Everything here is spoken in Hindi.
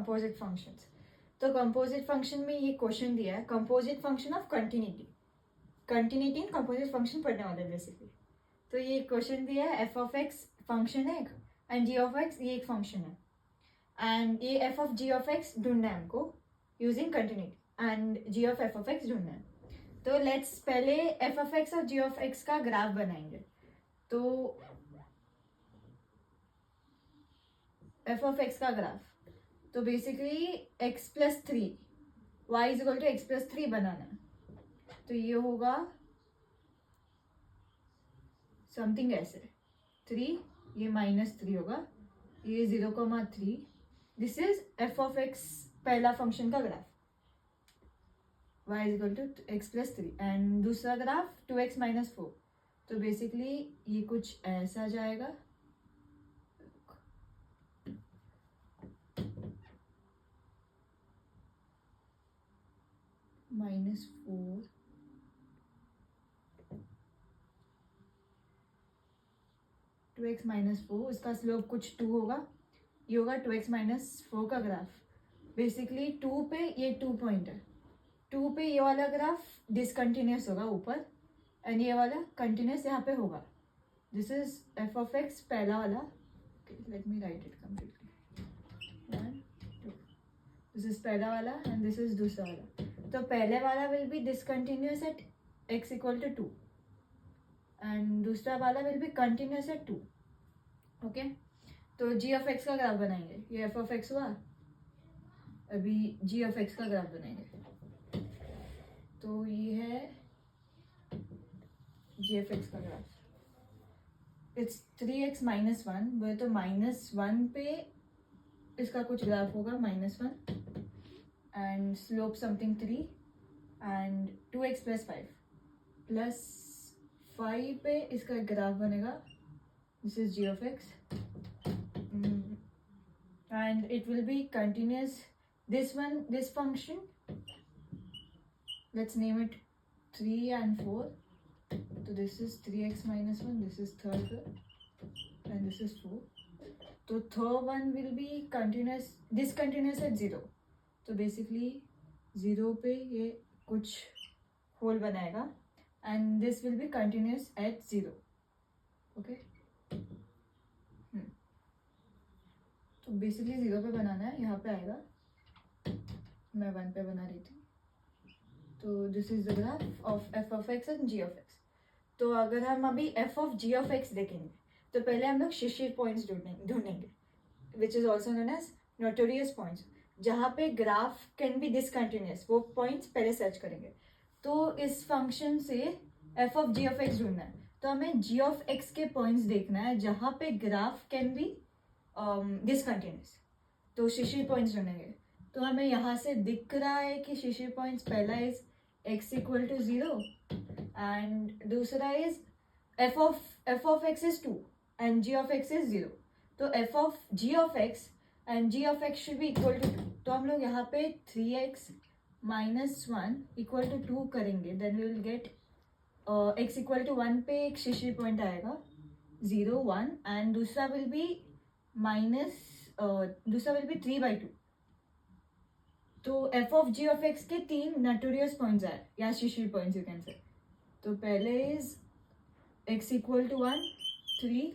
Composite functions. तो कंपोजिट फंक्शन में ये क्वेश्चन दिया है, composite function of continuity in composite function पढ़ने वाले बेसिकली। तो ये क्वेश्चन दिया है, एफ ऑफ एक्स फंक्शन है एंड जी ऑफ एक्स ये एक फंक्शन है, एंड ये f of g of x ढूंढना है हमको using continuity, and g of f of x ढूंढना है। तो लेट्स पहले एफ ऑफ एक्स और जी ऑफ एक्स का ग्राफ बनाएंगे। तो एफ ऑफ एक्स का ग्राफ, तो basically x plus three y is equal to x plus three बनाना है। तो ये होगा समथिंग ऐसे, थ्री, ये माइनस थ्री होगा, ये 0,3। This is f of x पहला फंक्शन का graph, y is equal to x plus three, and दूसरा ग्राफ 2x माइनस फोर। तो बेसिकली ये कुछ ऐसा जाएगा, minus four, two x minus four, इसका स्लोप कुछ 2 होगा, ये होगा 2x माइनस फोर का ग्राफ। बेसिकली 2 पे ये 2 पॉइंट है, 2 पे ये वाला ग्राफ डिसकंटिन्यूस होगा ऊपर, एंड ये वाला कंटिन्यूस यहाँ पे होगा। This is f of x पहला वाला, let me right it completely, 1 2, this is पहला वाला एंड दिस इज दूसरा वाला। तो पहले वाला will be discontinuous at x equal to 2 and दूसरा वाला will be continuous at 2। Okay, तो जी ऑफ एक्स का ग्राफ बनाएंगे, ये एफ ऑफ एक्स हुआ, अभी जी ऑफ एक्स का ग्राफ बनाएंगे। तो ये है जी ऑफ एक्स का graph, it's 3x minus one, वो तो माइनस वन पे इसका कुछ ग्राफ होगा, -1, and slope something 3, and 2x plus five, plus 5 पे इसका ग्राफ बनेगा, this is g of x, and it will be continuous. This function, let's name it 3 and 4. So this is 3x minus 1, this is third one, and this is 4. So third one will be continuous, discontinuous at 0. तो basically 0 पे ये कुछ होल बनाएगा, and this will be continuous at 0. Okay. तो बेसिकली 0 पे बनाना है, यहाँ पे आएगा, मैं 1 पे बना रही थी। तो this is the graph of f of x and g of x. तो अगर हम अभी f of g of x देखेंगे, तो पहले हम लोग शिशिर पॉइंट्स ढूंढेंगे, which is also known as notorious points, जहाँ पे ग्राफ कैन बी डिसकंटिन्यूस, वो पॉइंट्स पहले सर्च करेंगे। तो इस फंक्शन से f of g of x ढूंढना है, तो हमें जी ऑफ एक्स के पॉइंट्स देखना है जहाँ पे ग्राफ कैन बी डिसकंटिन्यूस। तो शिशिर पॉइंट्स ढूंढेंगे, तो हमें यहाँ से दिख रहा है कि शिशिर पॉइंट्स पहला is x equal to 0 and दूसरा is f of x is 2 and g of x is 0। तो f of g of x and g of x should be equal to 2। तो हम लोग यहाँ पे 3x माइनस 1 इक्वल टू 2 करेंगे, then we will get x equal to 1 पे एक शिशिर पॉइंट आएगा 0 1, एंड दूसरा विल बी दूसरा विल बी 3/2। तो f of g of x के 3 नोटोरियस पॉइंट्स आए या शिशिर पॉइंट्स यू कैन से। तो पहले इज x इक्वल टू 1 3,